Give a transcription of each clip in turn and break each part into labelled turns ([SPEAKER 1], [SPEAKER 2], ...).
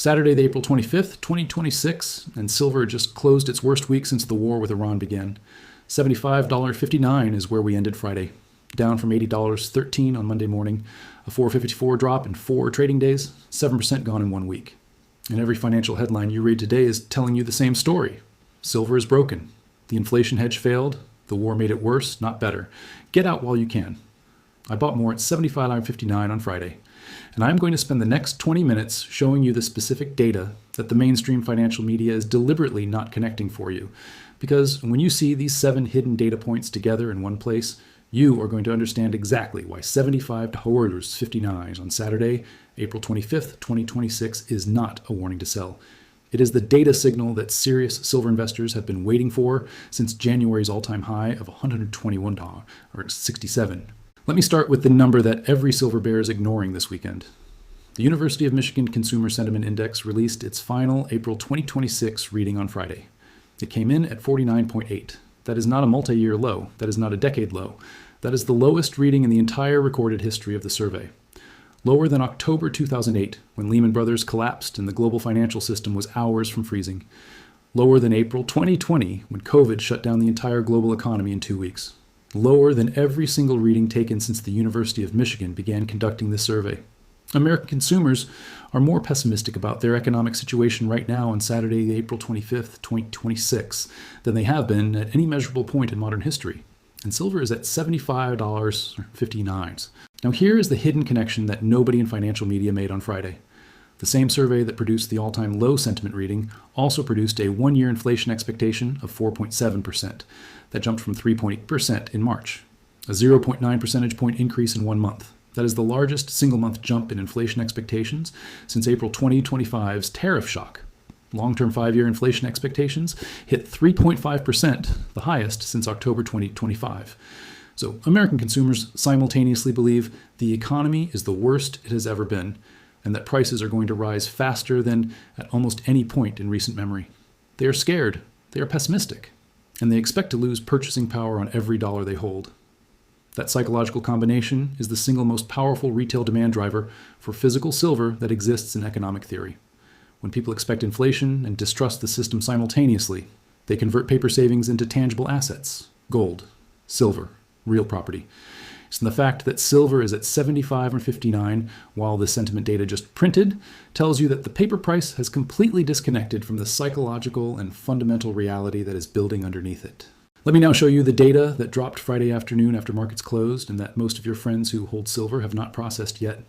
[SPEAKER 1] Saturday, the April 25th, 2026, and silver just closed its worst week since the war with Iran began. $75.59 is where we ended Friday, down from $80.13 on Monday morning, a $4.54 drop in 4 trading days, 7% gone in 1 week. And every financial headline you read today is telling you the same story. Silver is broken. The inflation hedge failed. The war made it worse, not better. Get out while you can. I bought more at $75.59 on Friday, and I'm going to spend the next 20 minutes showing you the specific data that the mainstream financial media is deliberately not connecting for you. Because when you see these 7 hidden data points together in one place, you are going to understand exactly why $75.59 on Saturday, April 25th, 2026 is not a warning to sell. It is the data signal that serious silver investors have been waiting for since January's all-time high of $121.67. Let me start with the number that every silver bear is ignoring this weekend. The University of Michigan Consumer Sentiment Index released its final April 2026 reading on Friday. It came in at 49.8. That is not a multi-year low. That is not a decade low. That is the lowest reading in the entire recorded history of the survey. Lower than October 2008, when Lehman Brothers collapsed and the global financial system was hours from freezing. Lower than April 2020, when COVID shut down the entire global economy in 2 weeks. Lower than every single reading taken since the University of Michigan began conducting this survey. American consumers are more pessimistic about their economic situation right now on Saturday, April 25th, 2026, than they have been at any measurable point in modern history. And silver is at $75.59. Now here is the hidden connection that nobody in financial media made on Friday. The same survey that produced the all-time low sentiment reading also produced a 1-year inflation expectation of 4.7%. That jumped from 3.8% in March, a 0.9 percentage point increase in 1 month. That is the largest single-month jump in inflation expectations since April 2025's tariff shock. Long-term 5-year inflation expectations hit 3.5%, the highest since October 2025. So American consumers simultaneously believe the economy is the worst it has ever been, and that prices are going to rise faster than at almost any point in recent memory. They are scared, they are pessimistic, and they expect to lose purchasing power on every dollar they hold. That psychological combination is the single most powerful retail demand driver for physical silver that exists in economic theory. When people expect inflation and distrust the system simultaneously, they convert paper savings into tangible assets, gold, silver, real property. So the fact that silver is at $75.59 while the sentiment data just printed tells you that the paper price has completely disconnected from the psychological and fundamental reality that is building underneath it. Let me now show you the data that dropped Friday afternoon after markets closed and that most of your friends who hold silver have not processed yet.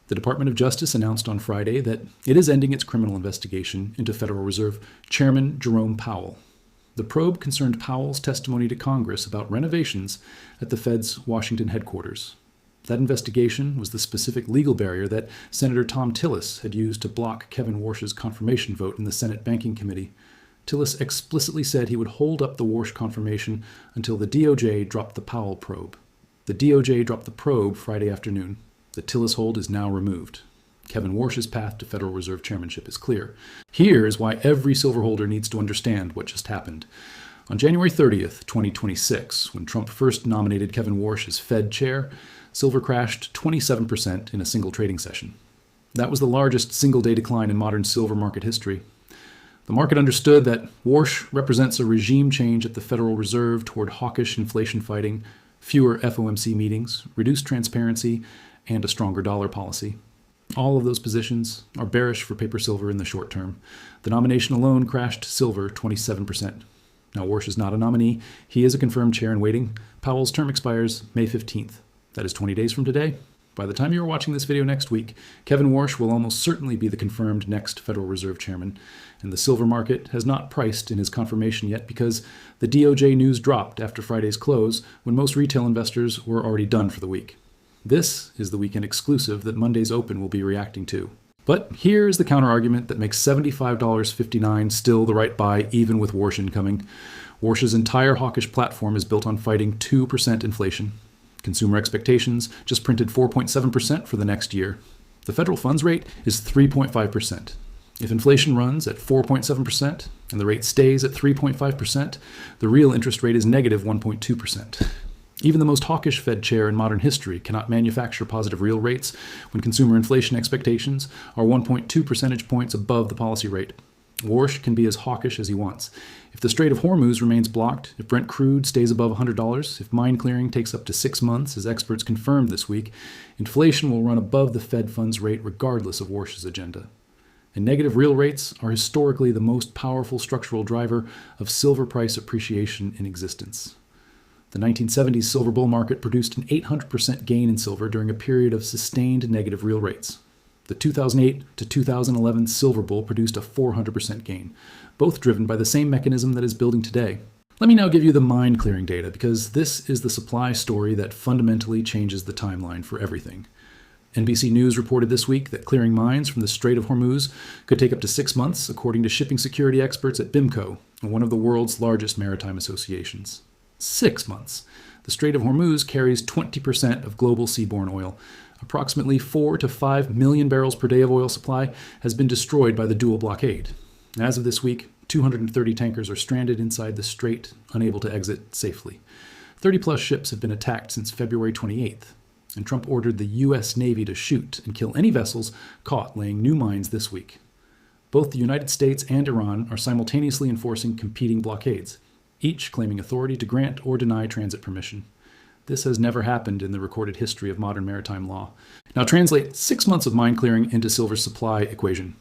[SPEAKER 1] The Department of Justice announced on Friday that it is ending its criminal investigation into Federal Reserve Chairman Jerome Powell. The probe concerned Powell's testimony to Congress about renovations at the Fed's Washington headquarters. That investigation was the specific legal barrier that Senator Tom Tillis had used to block Kevin Warsh's confirmation vote in the Senate Banking Committee. Tillis explicitly said he would hold up the Warsh confirmation until the DOJ dropped the Powell probe. The DOJ dropped the probe Friday afternoon. The Tillis hold is now removed. Kevin Warsh's path to Federal Reserve chairmanship is clear. Here is why every silver holder needs to understand what just happened. On January 30th, 2026, when Trump first nominated Kevin Warsh as Fed chair, silver crashed 27% in a single trading session. That was the largest single-day decline in modern silver market history. The market understood that Warsh represents a regime change at the Federal Reserve toward hawkish inflation fighting, fewer FOMC meetings, reduced transparency, and a stronger dollar policy. All of those positions are bearish for paper silver in the short term. The nomination alone crashed silver 27%. Now, Warsh is not a nominee. He is a confirmed chair in waiting. Powell's term expires May 15th. That is 20 days from today. By the time you are watching this video next week, Kevin Warsh will almost certainly be the confirmed next Federal Reserve chairman. And the silver market has not priced in his confirmation yet because the DOJ news dropped after Friday's close when most retail investors were already done for the week. This is the weekend exclusive that Monday's open will be reacting to. But here is the counterargument that makes $75.59 still the right buy even with Warsh incoming. Warsh's entire hawkish platform is built on fighting 2% inflation. Consumer expectations just printed 4.7% for the next year. The federal funds rate is 3.5%. If inflation runs at 4.7% and the rate stays at 3.5%, the real interest rate is negative 1.2%. Even the most hawkish Fed chair in modern history cannot manufacture positive real rates when consumer inflation expectations are 1.2 percentage points above the policy rate. Warsh can be as hawkish as he wants. If the Strait of Hormuz remains blocked, if Brent crude stays above $100, if mine clearing takes up to 6 months, as experts confirmed this week, inflation will run above the Fed funds rate regardless of Warsh's agenda. And negative real rates are historically the most powerful structural driver of silver price appreciation in existence. The 1970s silver bull market produced an 800% gain in silver during a period of sustained negative real rates. The 2008 to 2011 silver bull produced a 400% gain, both driven by the same mechanism that is building today. Let me now give you the mine clearing data, because this is the supply story that fundamentally changes the timeline for everything. NBC News reported this week that clearing mines from the Strait of Hormuz could take up to 6 months, according to shipping security experts at BIMCO, one of the world's largest maritime associations. 6 months. The Strait of Hormuz carries 20% of global seaborne oil. Approximately 4 to 5 million barrels per day of oil supply has been destroyed by the dual blockade. As of this week, 230 tankers are stranded inside the strait, unable to exit safely. 30-plus ships have been attacked since February 28th, and Trump ordered the U.S. Navy to shoot and kill any vessels caught laying new mines this week. Both the United States and Iran are simultaneously enforcing competing blockades, each claiming authority to grant or deny transit permission. This has never happened in the recorded history of modern maritime law. Now translate 6 months of mine clearing into silver's supply equation.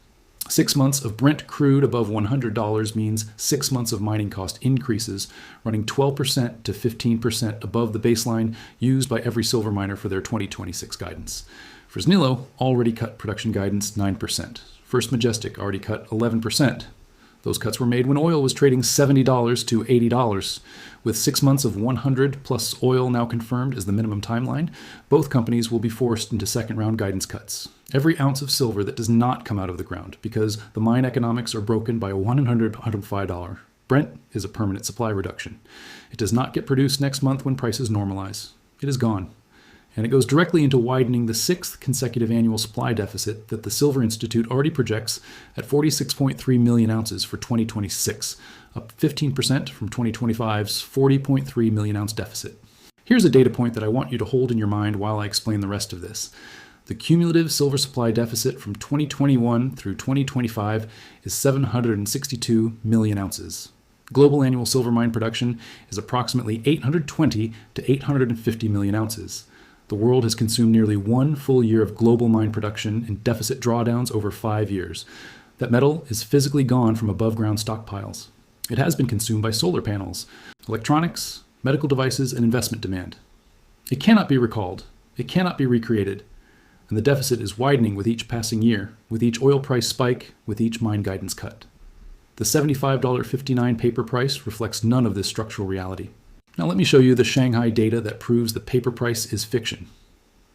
[SPEAKER 1] 6 months of Brent crude above $100 means 6 months of mining cost increases, running 12% to 15% above the baseline used by every silver miner for their 2026 guidance. Fresnillo already cut production guidance 9%. First Majestic already cut 11%. Those cuts were made when oil was trading $70 to $80. With 6 months of 100 plus oil now confirmed as the minimum timeline, both companies will be forced into second-round guidance cuts. Every ounce of silver that does not come out of the ground, because the mine economics are broken by a $100, $105. Brent is a permanent supply reduction. It does not get produced next month when prices normalize. It is gone. And it goes directly into widening the 6th consecutive annual supply deficit that the Silver Institute already projects at 46.3 million ounces for 2026, up 15% from 2025's 40.3 million ounce deficit. Here's a data point that I want you to hold in your mind while I explain the rest of this. The cumulative silver supply deficit from 2021 through 2025 is 762 million ounces. Global annual silver mine production is approximately 820 to 850 million ounces. The world has consumed nearly 1 full year of global mine production in deficit drawdowns over 5 years. That metal is physically gone from above-ground stockpiles. It has been consumed by solar panels, electronics, medical devices, and investment demand. It cannot be recalled. It cannot be recreated. And the deficit is widening with each passing year, with each oil price spike, with each mine guidance cut. The $75.59 paper price reflects none of this structural reality. Now let me show you the Shanghai data that proves the paper price is fiction.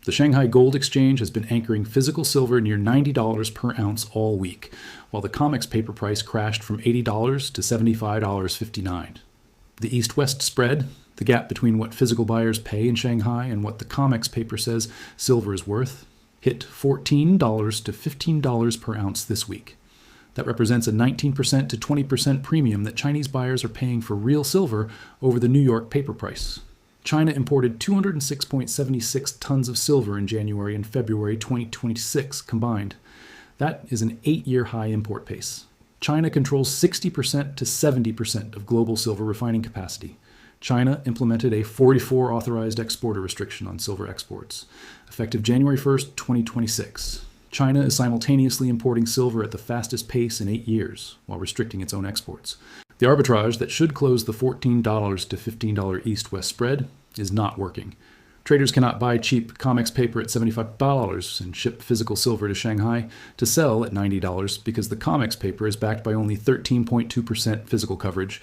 [SPEAKER 1] The Shanghai Gold Exchange has been anchoring physical silver near $90 per ounce all week, while the COMEX paper price crashed from $80 to $75.59. The East-West spread, the gap between what physical buyers pay in Shanghai and what the COMEX paper says silver is worth, hit $14 to $15 per ounce this week. That represents a 19% to 20% premium that Chinese buyers are paying for real silver over the New York paper price. China imported 206.76 tons of silver in January and February 2026 combined. That is an 8-year high import pace. China controls 60% to 70% of global silver refining capacity. China implemented a 44 authorized exporter restriction on silver exports, effective January 1st, 2026. China is simultaneously importing silver at the fastest pace in 8 years, while restricting its own exports. The arbitrage that should close the $14 to $15 East-West spread is not working. Traders cannot buy cheap COMEX paper at $75 and ship physical silver to Shanghai to sell at $90 because the COMEX paper is backed by only 13.2% physical coverage.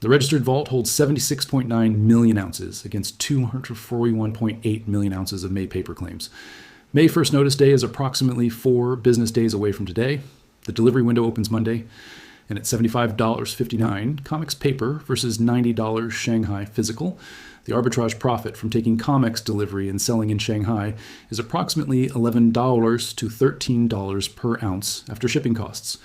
[SPEAKER 1] The registered vault holds 76.9 million ounces against 241.8 million ounces of May paper claims. May 1st notice day is approximately 4 business days away from today. The delivery window opens Monday, and at $75.59 COMEX paper versus $90 Shanghai physical, the arbitrage profit from taking COMEX delivery and selling in Shanghai is approximately $11 to $13 per ounce after shipping costs.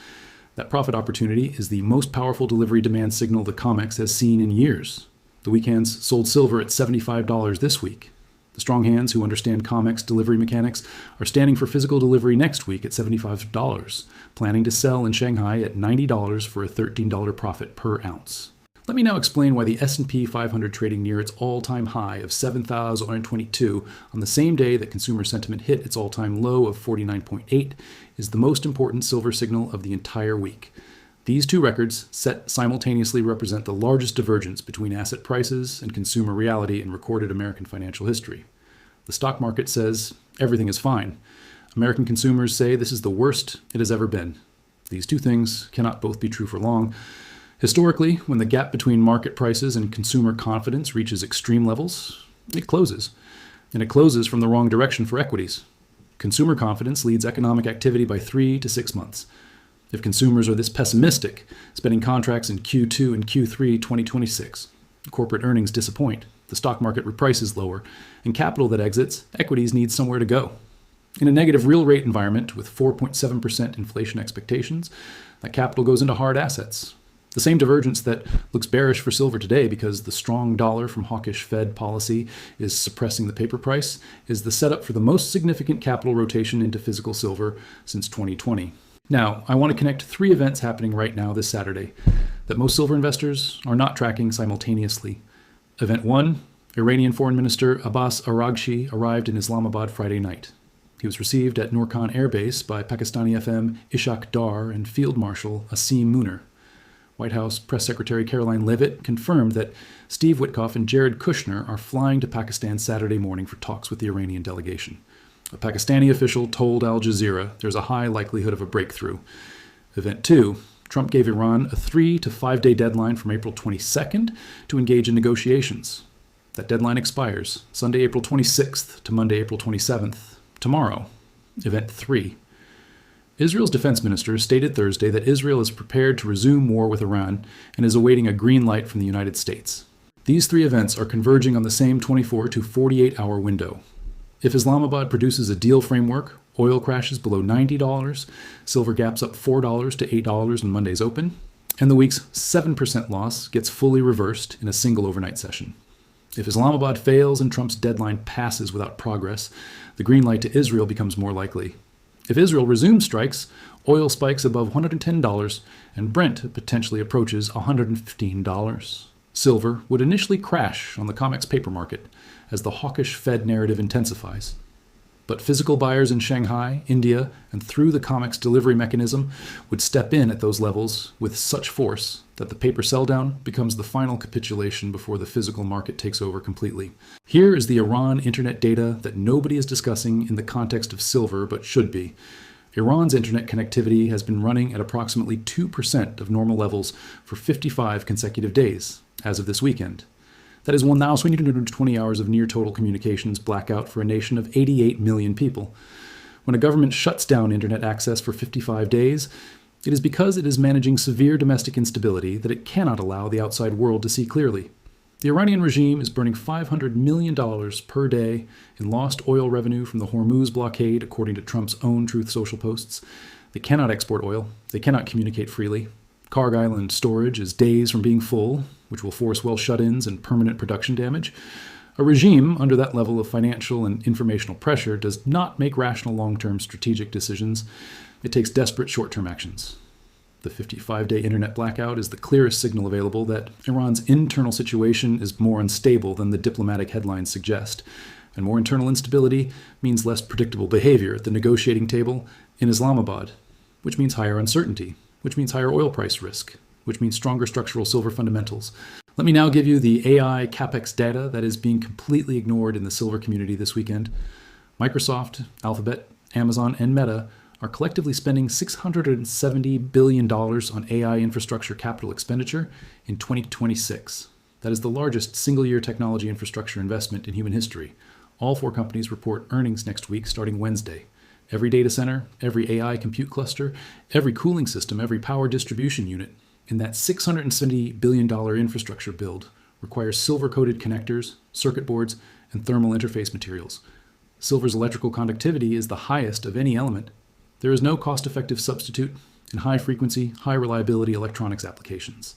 [SPEAKER 1] That profit opportunity is the most powerful delivery demand signal the COMEX has seen in years. The weak hands sold silver at $75 this week. The strong hands, who understand COMEX delivery mechanics, are standing for physical delivery next week at $75, planning to sell in Shanghai at $90 for a $13 profit per ounce. Let me now explain why the S&P 500 trading near its all-time high of 7,122 on the same day that consumer sentiment hit its all-time low of 49.8 is the most important silver signal of the entire week. These two records, set simultaneously, represent the largest divergence between asset prices and consumer reality in recorded American financial history. The stock market says everything is fine. American consumers say this is the worst it has ever been. These two things cannot both be true for long. Historically, when the gap between market prices and consumer confidence reaches extreme levels, it closes. And it closes from the wrong direction for equities. Consumer confidence leads economic activity by 3 to 6 months. If consumers are this pessimistic, spending contracts in Q2 and Q3 2026, corporate earnings disappoint, the stock market reprices lower, and capital that exits, equities need somewhere to go. In a negative real rate environment with 4.7% inflation expectations, that capital goes into hard assets. The same divergence that looks bearish for silver today because the strong dollar from hawkish Fed policy is suppressing the paper price is the setup for the most significant capital rotation into physical silver since 2020. Now, I want to connect 3 events happening right now this Saturday that most silver investors are not tracking simultaneously. Event 1, Iranian Foreign Minister Abbas Araghchi arrived in Islamabad Friday night. He was received at Noor Khan Air Base by Pakistani FM Ishaq Dar and Field Marshal Asim Munir. White House Press Secretary Caroline Leavitt confirmed that Steve Witkoff and Jared Kushner are flying to Pakistan Saturday morning for talks with the Iranian delegation. A Pakistani official told Al Jazeera there's a high likelihood of a breakthrough. Event 2, Trump gave Iran a 3 to 5 day deadline from April 22nd to engage in negotiations. That deadline expires Sunday, April 26th to Monday, April 27th, tomorrow. Event 3. Israel's defense minister stated Thursday that Israel is prepared to resume war with Iran and is awaiting a green light from the United States. These 3 events are converging on the same 24 to 48-hour window. If Islamabad produces a deal framework, oil crashes below $90, silver gaps up $4 to $8 in Monday's open, and the week's 7% loss gets fully reversed in a single overnight session. If Islamabad fails and Trump's deadline passes without progress, the green light to Israel becomes more likely. If Israel resumes strikes, oil spikes above $110 and Brent potentially approaches $115. Silver would initially crash on the COMEX paper market as the hawkish Fed narrative intensifies. But physical buyers in Shanghai, India, and through the COMEX delivery mechanism would step in at those levels with such force that the paper sell-down becomes the final capitulation before the physical market takes over completely. Here is the Iran internet data that nobody is discussing in the context of silver but should be. Iran's internet connectivity has been running at approximately 2% of normal levels for 55 consecutive days as of this weekend. That is 1,220 hours of near-total communications blackout for a nation of 88 million people. When a government shuts down internet access for 55 days, it is because it is managing severe domestic instability that it cannot allow the outside world to see clearly. The Iranian regime is burning $500 million per day in lost oil revenue from the Hormuz blockade, according to Trump's own Truth Social posts. They cannot export oil. They cannot communicate freely. Carg Island storage is days from being full, which will force well shut-ins and permanent production damage. A regime under that level of financial and informational pressure does not make rational long-term strategic decisions. It takes desperate short-term actions. The 55-day internet blackout is the clearest signal available that Iran's internal situation is more unstable than the diplomatic headlines suggest. And more internal instability means less predictable behavior at the negotiating table in Islamabad, which means higher uncertainty, which means higher oil price risk, which means stronger structural silver fundamentals. Let me now give you the AI CapEx data that is being completely ignored in the silver community this weekend. Microsoft, Alphabet, Amazon, and Meta are collectively spending $670 billion on AI infrastructure capital expenditure in 2026. That is the largest single-year technology infrastructure investment in human history. All 4 companies report earnings next week starting Wednesday. Every data center, every AI compute cluster, every cooling system, every power distribution unit in that $670 billion infrastructure build requires silver-coated connectors, circuit boards, and thermal interface materials. Silver's electrical conductivity is the highest of any element. There is no cost-effective substitute in high-frequency, high-reliability electronics applications.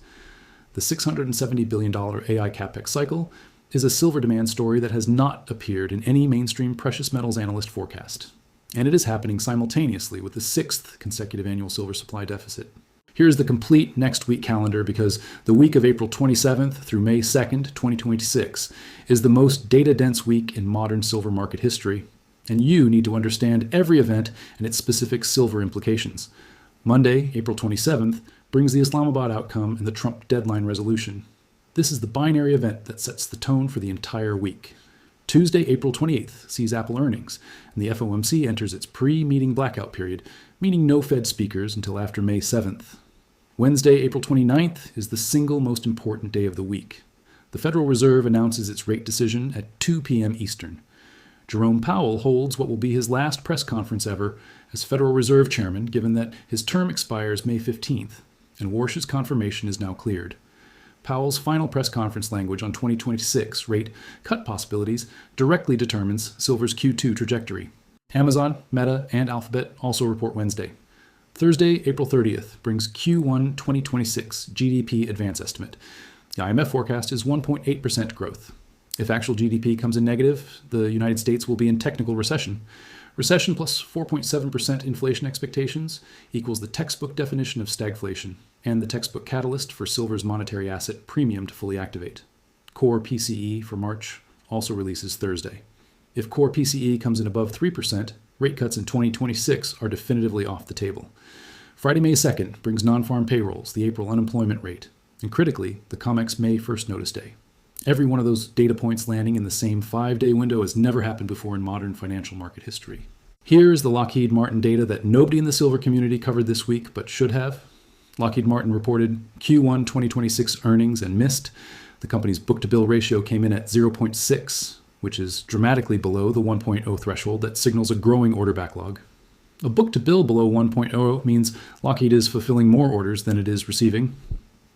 [SPEAKER 1] The $670 billion AI capex cycle is a silver demand story that has not appeared in any mainstream precious metals analyst forecast. And it is happening simultaneously with the 6th consecutive annual silver supply deficit. Here's the complete next week calendar because the week of April 27th through May 2nd, 2026 is the most data-dense week in modern silver market history, and you need to understand every event and its specific silver implications. Monday, April 27th, brings the Islamabad outcome and the Trump deadline resolution. This is the binary event that sets the tone for the entire week. Tuesday, April 28th, sees Apple earnings, and the FOMC enters its pre-meeting blackout period, meaning no Fed speakers until after May 7th. Wednesday, April 29th, is the single most important day of the week. The Federal Reserve announces its rate decision at 2 p.m. Eastern. Jerome Powell holds what will be his last press conference ever as Federal Reserve Chairman, given that his term expires May 15th, and Warsh's confirmation is now cleared. Powell's final press conference language on 2026 rate cut possibilities directly determines silver's Q2 trajectory. Amazon, Meta, and Alphabet also report Wednesday. Thursday, April 30th, brings Q1 2026 GDP advance estimate. The IMF forecast is 1.8% growth. If actual GDP comes in negative, the United States will be in technical recession. Recession plus 4.7% inflation expectations equals the textbook definition of stagflation and the textbook catalyst for silver's monetary asset premium to fully activate. Core PCE for March also releases Thursday. If core PCE comes in above 3%, rate cuts in 2026 are definitively off the table. Friday, May 2nd brings non-farm payrolls, the April unemployment rate, and critically, the COMEX May 1st notice day. Every one of those data points landing in the same 5-day window has never happened before in modern financial market history. Here is the Lockheed Martin data that nobody in the silver community covered this week but should have. Lockheed Martin reported Q1 2026 earnings and missed. The company's book-to-bill ratio came in at 0.6, which is dramatically below the 1.0 threshold that signals a growing order backlog. A book-to-bill below 1.0 means Lockheed is fulfilling more orders than it is receiving.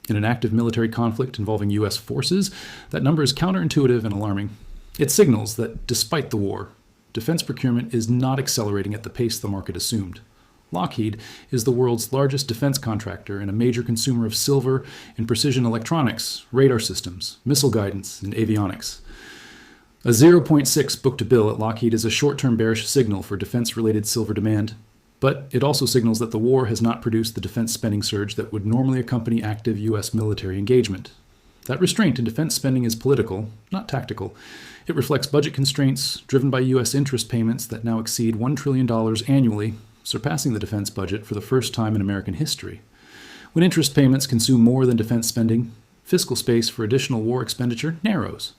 [SPEAKER 1] In an active military conflict involving U.S. forces, that number is counterintuitive and alarming. It signals that despite the war, defense procurement is not accelerating at the pace the market assumed. Lockheed is the world's largest defense contractor and a major consumer of silver in precision electronics, radar systems, missile guidance, and avionics. A 0.6 book-to-bill at Lockheed is a short-term bearish signal for defense-related silver demand, but it also signals that the war has not produced the defense spending surge that would normally accompany active U.S. military engagement. That restraint in defense spending is political, not tactical. It reflects budget constraints driven by U.S. interest payments that now exceed $1 trillion annually, surpassing the defense budget for the first time in American history. When interest payments consume more than defense spending, fiscal space for additional war expenditure narrows.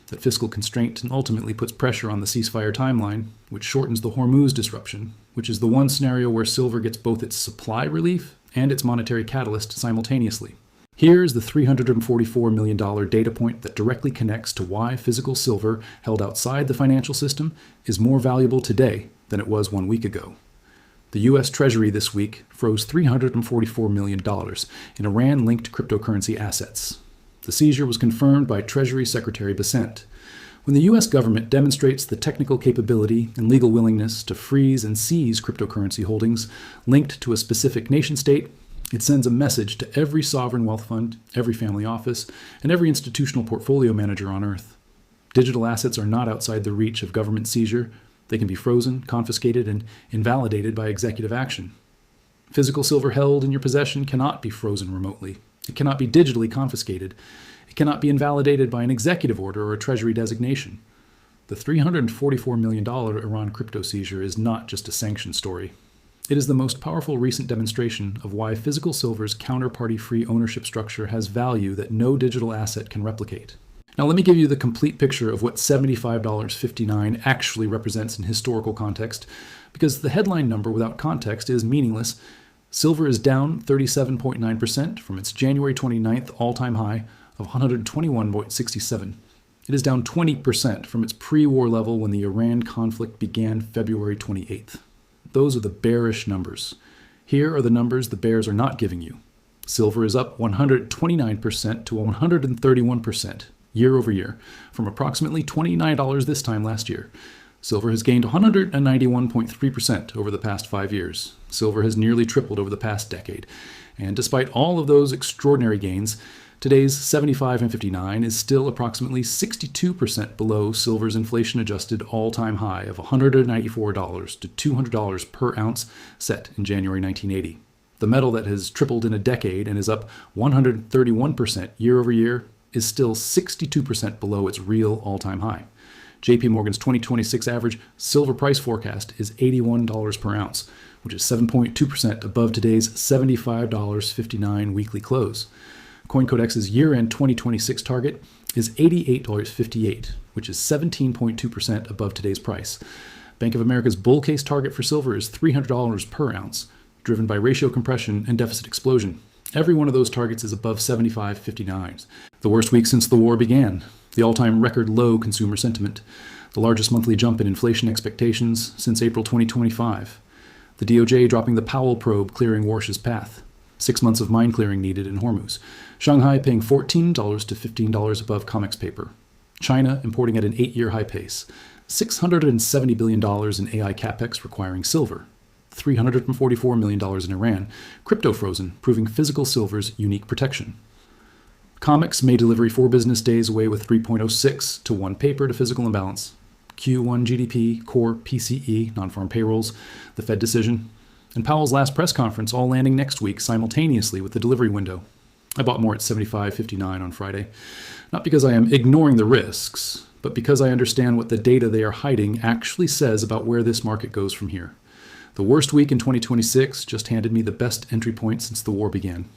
[SPEAKER 1] That fiscal constraint ultimately puts pressure on the ceasefire timeline, which shortens the Hormuz disruption, which is the one scenario where silver gets both its supply relief and its monetary catalyst simultaneously. Here's the $344 million data point that directly connects to why physical silver held outside the financial system is more valuable today than it was 1 week ago. The U.S. Treasury this week froze $344 million in Iran-linked cryptocurrency assets. The seizure was confirmed by Treasury Secretary Bessent. When the U.S. government demonstrates the technical capability and legal willingness to freeze and seize cryptocurrency holdings linked to a specific nation-state, it sends a message to every sovereign wealth fund, every family office, and every institutional portfolio manager on Earth. Digital assets are not outside the reach of government seizure. They can be frozen, confiscated, and invalidated by executive action. Physical silver held in your possession cannot be frozen remotely. It cannot be digitally confiscated. It cannot be invalidated by an executive order or a Treasury designation. The $344 million Iran crypto seizure is not just a sanction story. It is the most powerful recent demonstration of why physical silver's counterparty-free ownership structure has value that no digital asset can replicate. Now let me give you the complete picture of what $75.59 actually represents in historical context, because the headline number without context is meaningless. Silver is down 37.9% from its January 29th all-time high of 121.67. It is down 20% from its pre-war level when the Iran conflict began February 28th. Those are the bearish numbers. Here are the numbers the bears are not giving you. Silver is up 129% to 131% year over year, from approximately $29 this time last year. Silver has gained 191.3% over the past 5 years. Silver has nearly tripled over the past decade. And despite all of those extraordinary gains, today's 75 and 59 is still approximately 62% below silver's inflation-adjusted all-time high of $194 to $200 per ounce set in January 1980. The metal that has tripled in a decade and is up 131% year over year is still 62% below its real all-time high. JP Morgan's 2026 average silver price forecast is $81 per ounce, which is 7.2% above today's $75.59 weekly close. CoinCodex's year-end 2026 target is $88.58, which is 17.2% above today's price. Bank of America's bull case target for silver is $300 per ounce, driven by ratio compression and deficit explosion. Every one of those targets is above 75.59. The worst week since the war began. The all-time record low consumer sentiment. The largest monthly jump in inflation expectations since April 2025. The DOJ dropping the Powell probe clearing Warsh's path. 6 months of mine clearing needed in Hormuz. Shanghai paying $14 to $15 above COMEX paper. China importing at an 8-year high pace. $670 billion in AI capex requiring silver. $344 million in Iran. Crypto frozen, proving physical silver's unique protection. COMEX May delivery 4 business days away with 3.06 to 1 paper to physical imbalance. Q1 GDP, core PCE, non-farm payrolls, the Fed decision, and Powell's last press conference all landing next week simultaneously with the delivery window. I bought more at 75.59 on Friday, not because I am ignoring the risks, but because I understand what the data they are hiding actually says about where this market goes from here. The worst week in 2026 just handed me the best entry point since the war began.